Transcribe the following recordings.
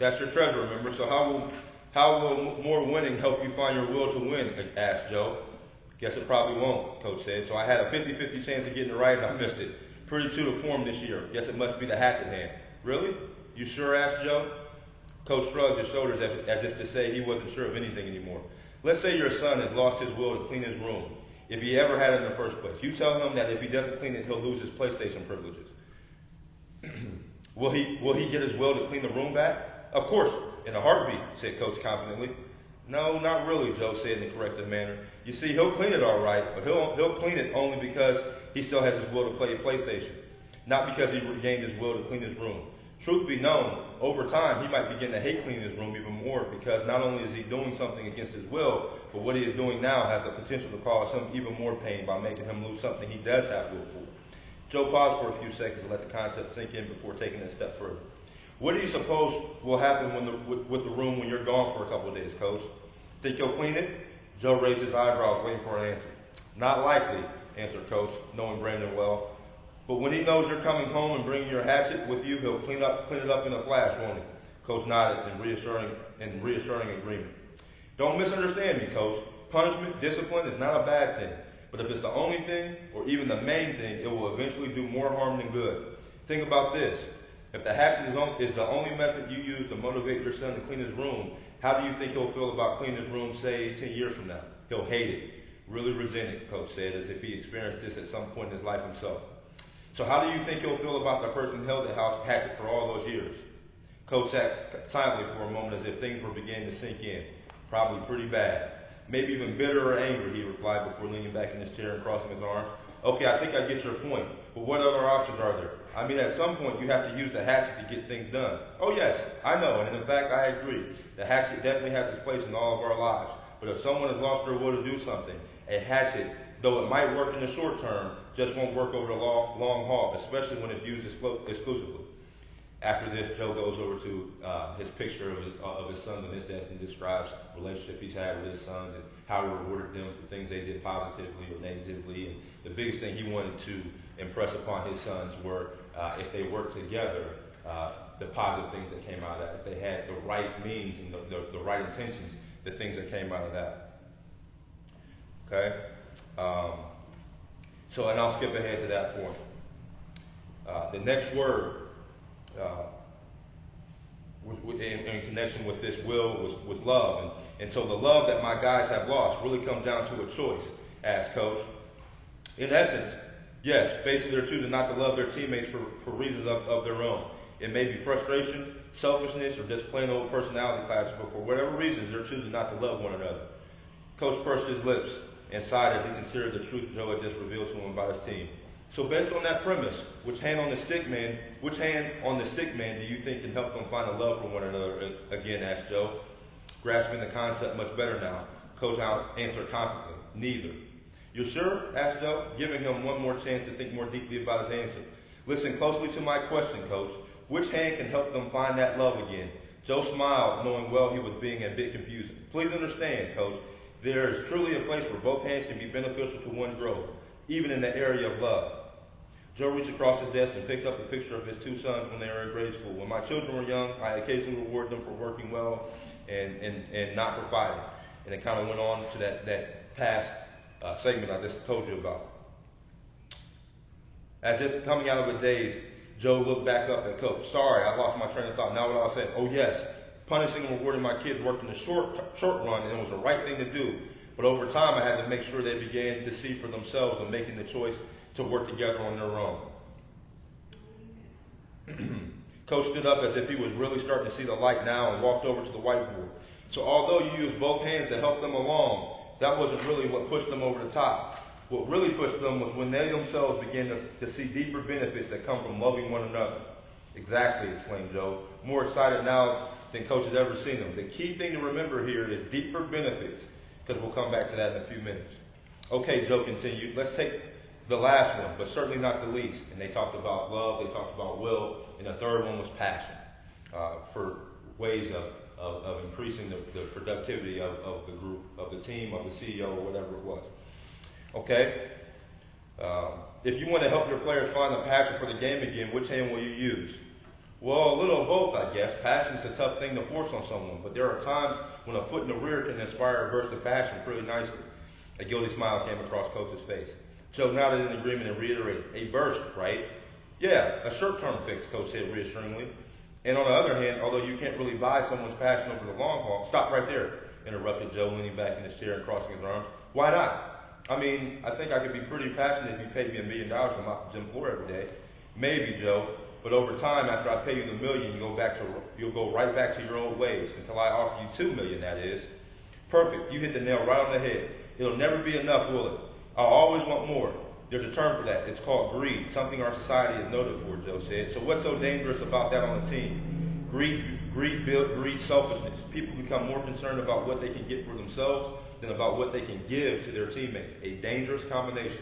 That's your treasure, remember? So how will more winning help you find your will to win? Asked Joe. Guess it probably won't, Coach said. So I had a 50-50 chance of getting it right and I missed it. Pretty true to form this year. Guess it must be the hatchet hand. Really? You sure? Asked Joe. Coach shrugged his shoulders as if to say he wasn't sure of anything anymore. Let's say your son has lost his will to clean his room, if he ever had it in the first place. You tell him that if he doesn't clean it, he'll lose his PlayStation privileges. Will he get his will to clean the room back? Of course, in a heartbeat, said Coach confidently. No, not really, Joe said in a corrective manner. You see, he'll clean it all right, but he'll clean it only because he still has his will to play PlayStation, not because he regained his will to clean his room. Truth be known, over time, he might begin to hate cleaning his room even more because not only is he doing something against his will, but what he is doing now has the potential to cause him even more pain by making him lose something he does have will for. Joe paused for a few seconds to let the concept sink in before taking it a step further. What do you suppose will happen with the room when you're gone for a couple of days, Coach? Think you'll clean it? Joe raised his eyebrows, waiting for an answer. Not likely, answered Coach, knowing Brandon well. But when he knows you're coming home and bringing your hatchet with you, he'll clean it up in a flash, won't he? Coach nodded in reassuring agreement. Don't misunderstand me, Coach. Punishment, discipline is not a bad thing. But if it's the only thing, or even the main thing, it will eventually do more harm than good. Think about this. If the hatchet is the only method you use to motivate your son to clean his room, how do you think he'll feel about cleaning his room, say, 10 years from now? He'll hate it. Really resent it, Coach said, as if he experienced this at some point in his life himself. So how do you think he'll feel about the person who held the hatchet for all those years? Coach sat silently for a moment as if things were beginning to sink in. Probably pretty bad. Maybe even bitter or angry, he replied before leaning back in his chair and crossing his arms. Okay, I think I get your point. But what other options are there? I mean, at some point you have to use the hatchet to get things done. Oh yes, I know, and in fact I agree. The hatchet definitely has its place in all of our lives. But if someone has lost their will to do something, a hatchet, though it might work in the short term, just won't work over the long haul, especially when it's used exclusively. After this, Joe goes over to his picture of his sons on his desk and describes the relationship he's had with his sons and how he rewarded them for things they did positively or negatively. And the biggest thing he wanted to impress upon his sons were if they worked together, the positive things that came out of that. If they had the right means and the right intentions, the things that came out of that. Okay? And I'll skip ahead to that point. The next word in connection with this will was love. And so the love that my guys have lost really comes down to a choice, asked Coach. In essence, yes, basically they're choosing not to love their teammates for reasons of their own. It may be frustration, selfishness, or just plain old personality clashes, but for whatever reasons, they're choosing not to love one another. Coach pursed his lips and sighed as he considered the truth Joe had just revealed to him about his team. So based on that premise, which hand on the stick man do you think can help them find a love for one another? Again, asked Joe, grasping the concept much better now. Coach answered confidently, neither. You sure? Asked Joe, giving him one more chance to think more deeply about his answer. Listen closely to my question, Coach. Which hand can help them find that love again? Joe smiled, knowing well he was being a bit confusing. Please understand, Coach, there is truly a place where both hands can be beneficial to one's growth, even in the area of love. Joe reached across his desk and picked up a picture of his two sons when they were in grade school. When my children were young, I occasionally reward them for working well and not for fighting. And it kind of went on to that past segment I just told you about. As if coming out of a daze, Joe looked back up at Coach. Sorry, I lost my train of thought. Now what I was saying. Oh yes, punishing and rewarding my kids worked in the short run, and it was the right thing to do. But over time, I had to make sure they began to see for themselves and making the choice to work together on their own. Coach stood up as if he was really starting to see the light now and walked over to the whiteboard. So although you used both hands to help them along, that wasn't really what pushed them over the top. What really pushed them was when they themselves began to see deeper benefits that come from loving one another. Exactly, exclaimed Joe, more excited now than Coach had ever seen him. The key thing to remember here is deeper benefits, because we'll come back to that in a few minutes. Okay, Joe continued, let's take the last one, but certainly not the least. And they talked about love, they talked about will, and the third one was passion, for ways of increasing the productivity of the group, of the team, of the CEO, or whatever it was. Okay? If you want to help your players find a passion for the game again, which hand will you use? Well, a little of both, I guess. Passion is a tough thing to force on someone, but there are times when a foot in the rear can inspire a burst of passion pretty nicely. A guilty smile came across Coach's face. Joe nodded in agreement and reiterated, a burst, right? Yeah, a short-term fix, Coach said reassuringly. And on the other hand, although you can't really buy someone's passion over the long haul, stop right there, interrupted Joe, leaning back in his chair and crossing his arms. Why not? I mean, I think I could be pretty passionate if you paid me $1 million to mop the gym floor every day. Maybe, Joe, but over time, after I pay you the $1 million, you'll go right back to your old ways until I offer you $2 million, that is. Perfect. You hit the nail right on the head. It'll never be enough, will it? I'll always want more. There's a term for that. It's called greed, something our society is noted for, Joe said. So what's so dangerous about that on the team? Greed builds breeds selfishness. People become more concerned about what they can get for themselves than about what they can give to their teammates. A dangerous combination.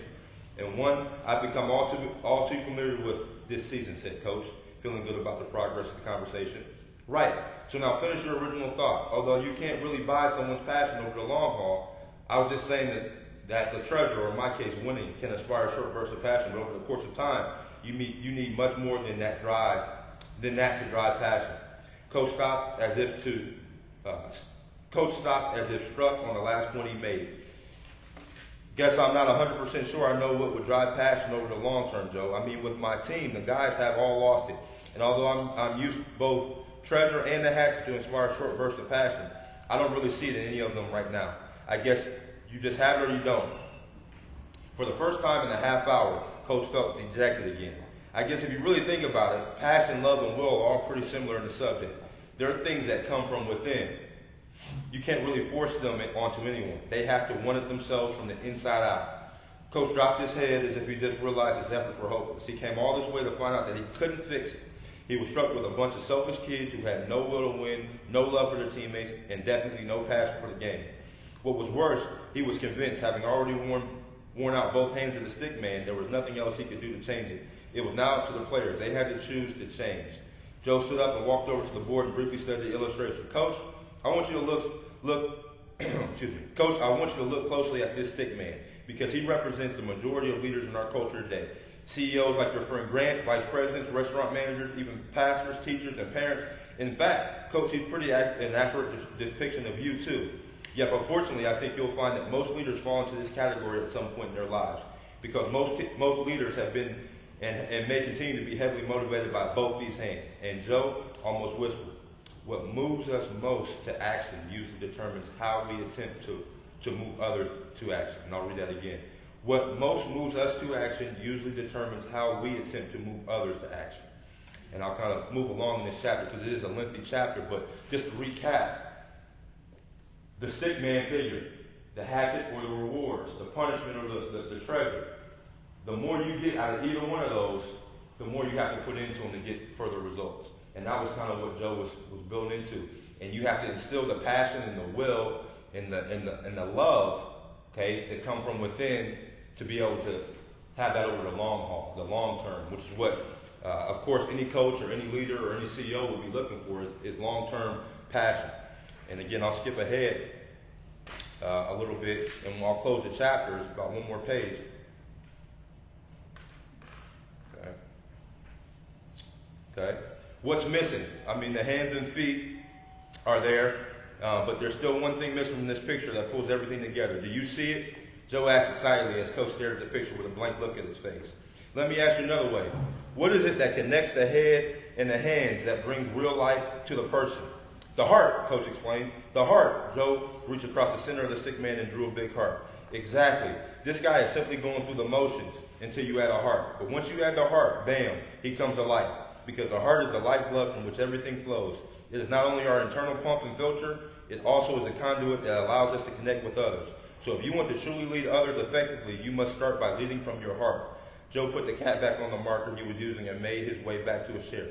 And one I've become all too familiar with this season, said Coach, feeling good about the progress of the conversation. Right. So now finish your original thought. Although you can't really buy someone's passion over the long haul, I was just saying that the treasure, or in my case, winning, can inspire a short burst of passion, but over the course of time, you need much more than that to drive passion. Coach stopped as if struck on the last point he made. Guess I'm not 100% sure I know what would drive passion over the long term, Joe. I mean, with my team, the guys have all lost it. And although I'm used to both treasure and the hatchet to inspire a short burst of passion, I don't really see it in any of them right now. I guess you just have it or you don't. For the first time in a half hour, Coach felt dejected again. I guess if you really think about it, passion, love, and will are all pretty similar in the subject. There are things that come from within. You can't really force them onto anyone. They have to want it themselves from the inside out. Coach dropped his head as if he just realized his efforts were hopeless. He came all this way to find out that he couldn't fix it. He was struck with a bunch of selfish kids who had no will to win, no love for their teammates, and definitely no passion for the game. What was worse, he was convinced, having already worn out both hands of the stick man, there was nothing else he could do to change it. It was now up to the players. They had to choose to change. Joe stood up and walked over to the board and briefly studied the illustration. Coach, I want you to look excuse me. Coach, I want you to look closely at this stick man because he represents the majority of leaders in our culture today. CEOs like your friend Grant, vice presidents, restaurant managers, even pastors, teachers, and parents. In fact, Coach, he's pretty an accurate depiction of you too. Yet, unfortunately, I think you'll find that most leaders fall into this category at some point in their lives because most leaders have been and may continue to be heavily motivated by both these hands. And Joe almost whispered, what moves us most to action usually determines how we attempt to move others to action. And I'll read that again. What most moves us to action usually determines how we attempt to move others to action. And I'll kind of move along in this chapter because it is a lengthy chapter, but just to recap, the stick man figure, the hatchet or the rewards, the punishment or the treasure. The more you get out of either one of those, the more you have to put into them to get further results. And that was kind of what Joe was built into. And you have to instill the passion and the will and the love, okay, that come from within to be able to have that over the long haul, the long term, which is what, of course, any coach or any leader or any CEO would be looking for is long-term passion. And again, I'll skip ahead a little bit, and I'll close the chapter. It's about one more page. Okay. What's missing? I mean, the hands and feet are there, but there's still one thing missing from this picture that pulls everything together. Do you see it? Joe asked excitedly as Coach stared at the picture with a blank look at his face. Let me ask you another way. What is it that connects the head and the hands that brings real life to the person? The heart, Coach explained. The heart. Joe reached across the center of the stick man and drew a big heart. Exactly. This guy is simply going through the motions until you add a heart. But once you add the heart, bam, he comes to life. Because the heart is the lifeblood from which everything flows. It is not only our internal pump and filter, it also is the conduit that allows us to connect with others. So if you want to truly lead others effectively, you must start by leading from your heart. Joe put the cat back on the marker he was using and made his way back to his chair.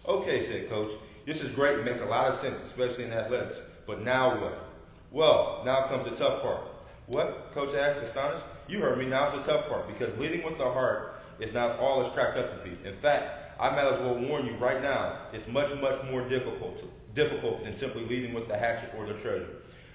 Okay, said Coach, this is great and makes a lot of sense, especially in athletics. But now what? Well, now comes the tough part. What? Coach asked, astonished. You heard me, now's the tough part, because leading with the heart is not all it's cracked up to be. In fact, I might as well warn you right now, it's much, much more difficult than simply leading with the hatchet or the treasure.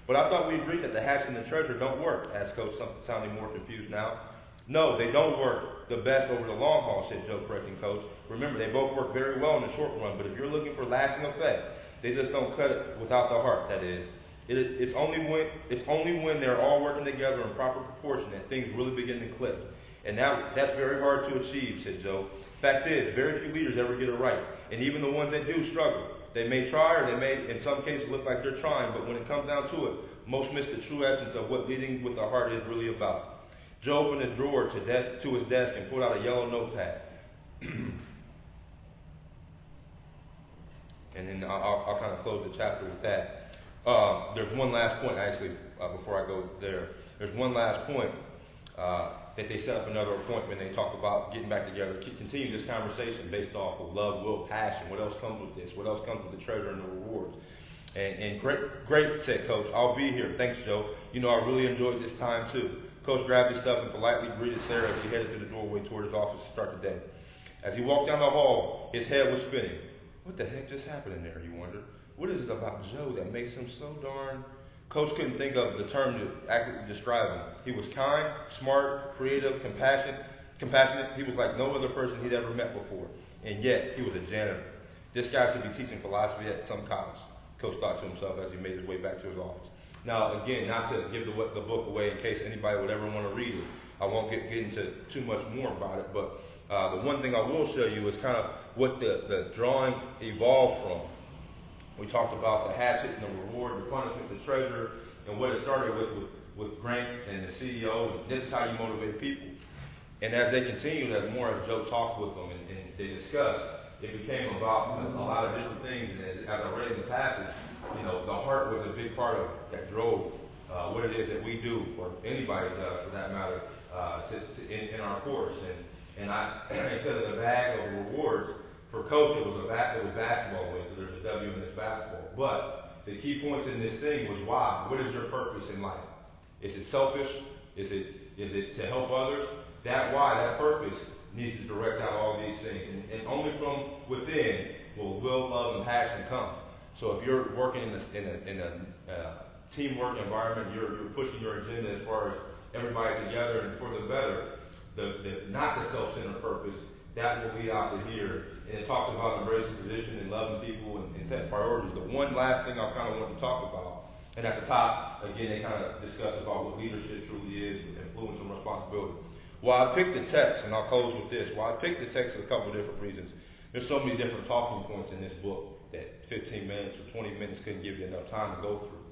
But I thought we agreed that the hatchet and the treasure don't work, asked Coach, sounding more confused now. No, they don't work the best over the long haul, said Joe, correcting Coach. Remember, they both work very well in the short run, but if you're looking for lasting effect, they just don't cut it without the heart, that is. It's only when they're all working together in proper proportion that things really begin to click. And that's very hard to achieve, said Joe. Fact is, very few leaders ever get it right. And even the ones that do struggle. They may try, or they may, in some cases, look like they're trying, but when it comes down to it, most miss the true essence of what leading with the heart is really about. Joe opened a drawer to his desk and pulled out a yellow notepad. And then I'll kind of close the chapter with that. There's one last point, actually, before I go there. There's one last point that they set up another appointment. They talk about getting back together, continue this conversation based off of love, will, passion. What else comes with this? What else comes with the treasure and the rewards? And great, said Coach. I'll be here. Thanks, Joe. You know, I really enjoyed this time, too. Coach grabbed his stuff and politely greeted Sarah as he headed to the doorway toward his office to start the day. As he walked down the hall, his head was spinning. What the heck just happened in there, he wondered. What is it about Joe that makes him so darn... Coach couldn't think of the term to accurately describe him. He was kind, smart, creative, compassionate. He was like no other person he'd ever met before. And yet, he was a janitor. This guy should be teaching philosophy at some college, Coach thought to himself as he made his way back to his office. Now, again, not to give the book away in case anybody would ever want to read it. I won't get into too much more about it, but the one thing I will show you is kind of what the drawing evolved from. We talked about the hatchet and the reward, the punishment, the treasure, and what it started with Grant and the CEO, and this is how you motivate people. And as they continued, as Joe talked with them and they discussed, it became about a lot of different things. And as I read in the passage, you know, the heart was a big part of that drove what it is that we do, or anybody does for that matter, in our course. And I instead of the bag of rewards, for Coach, it was basketball wins, so there's a W in this basketball. But the key points in this thing was why. What is your purpose in life? Is it selfish? Is it to help others? That why, that purpose needs to direct out all these things. And only from within will love, and passion come. So if you're working in a teamwork environment, you're pushing your agenda as far as everybody together and for the better, not the self-centered purpose, that will lead out to here. And it talks about embracing position and loving people and setting priorities. The one last thing I kind of want to talk about, and at the top, again, they kind of discuss about what leadership truly is, influence and responsibility. Well, I picked the text, and I'll close with this. Well, I picked the text for a couple of different reasons. There's so many different talking points in this book that 15 minutes or 20 minutes couldn't give you enough time to go through.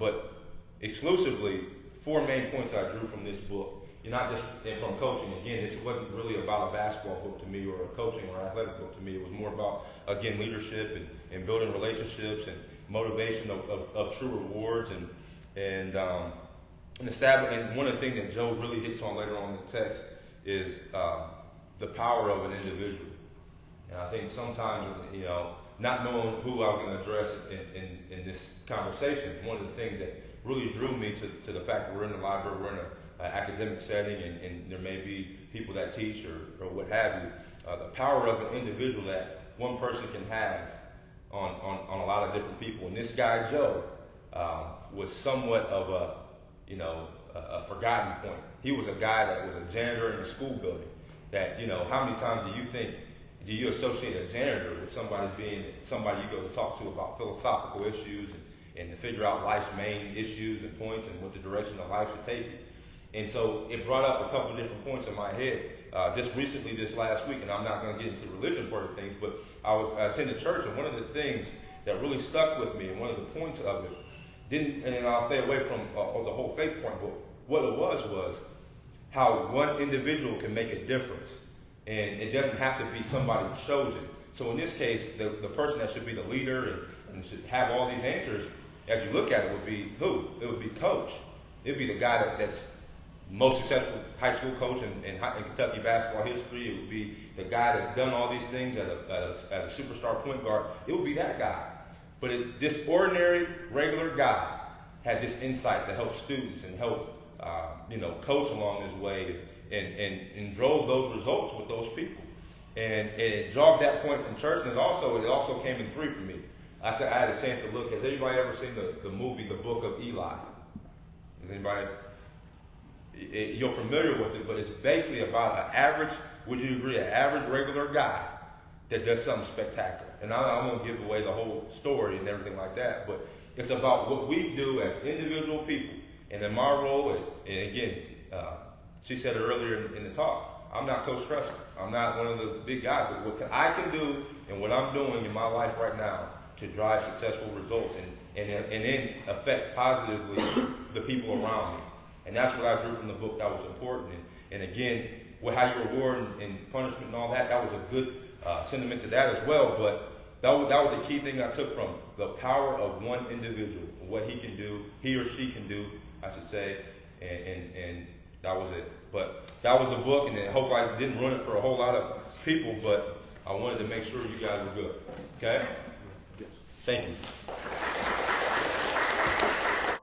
But exclusively, 4 main points I drew from this book. You're not just from coaching. Again, this wasn't really about a basketball book to me or a coaching or athletic book to me. It was more about, again, leadership and building relationships and motivation of true rewards and one of the things that Joe really hits on later on in the text is the power of an individual. And I think sometimes, you know, not knowing who I'm going to address in this conversation, one of the things that really drew me to the fact that we're in the library, we're in an academic setting, and there may be people that teach or what have you. The power of an individual that one person can have on a lot of different people. And this guy, Joe, was somewhat of a forgotten point. He was a guy that was a janitor in a school building. That, you know, how many times do you associate a janitor with somebody being somebody you go to talk to about philosophical issues and to figure out life's main issues and points and what the direction of life should take you. And so it brought up a couple of different points in my head. Just recently, this last week, and I'm not going to get into the religion part of things, but I attended church, and one of the things that really stuck with me, and one of the points of it, and I'll stay away from the whole faith point, but what it was how one individual can make a difference. And it doesn't have to be somebody chosen. So in this case, the person that should be the leader and should have all these answers, as you look at it, would be who? It would be Coach. It would be the guy that's most successful high school coach in Kentucky basketball history. It would be the guy that's done all these things as a superstar point guard. It would be that guy. But this ordinary, regular guy had this insight to help students and help coach along his way and drove those results with those people. And it jogged that point from church, and it also came in 3 for me. I had a chance to look. Has anybody ever seen the movie The Book of Eli? Has anybody? you're familiar with it, but it's basically about an average, would you agree, an average regular guy that does something spectacular. And I won't give away the whole story and everything like that, but it's about what we do as individual people. And in my role, and again, she said it earlier in the talk, I'm not Coach Stresser. I'm not one of the big guys, but what I can do and what I'm doing in my life right now to drive successful results and then affect positively the people around me. And that's what I drew from the book that was important. And again, how you reward and punishment and all that, that was a good sentiment to that as well. But that was the key thing I took from the power of one individual, what he can do, he or she can do, I should say, and that was it. But that was the book, and I hope I didn't ruin it for a whole lot of people, but I wanted to make sure you guys were good. Okay? Thank you.